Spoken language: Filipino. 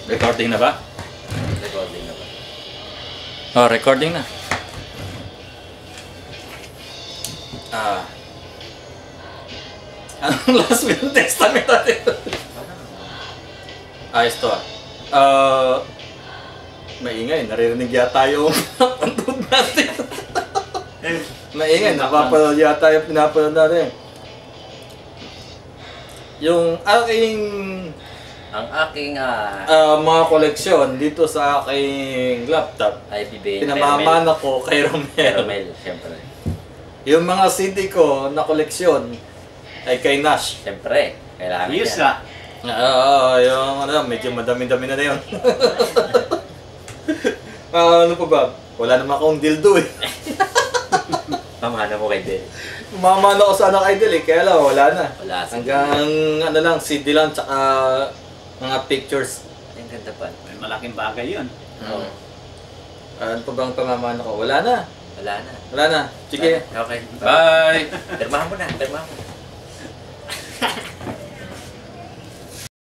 Recording na ba? Recording na ba? Oh, recording na. Anong last will testament natin? Ayos to maingay, naririnig yata yung pantod natin. Maingay, napapanood yata yung pinapanood natin. Yung ang aking mga koleksyon dito sa aking laptop, ay bibigyan pinamamana ko kay Pero Romel. Mel, siyempre. Yung mga CD ko na koleksyon ay kay Nash. Siyempre, kailangan Ayos yan. Yung medyo madami-dami na yun. Ano pa ba? Wala naman akong dildo eh. Pamana mo kay Del. Mamana ko sa anak idol eh, kaya lang wala na. Wala. Hanggang CD lang, tsaka mga pictures. Ang ganda pa. May malaking bagay yun. Oo. Ano pa bang pamamana ko? Wala na. Wala na. Wala na. Sige. Okay. Bye! Pirmahan mo na. Pirmahan mo.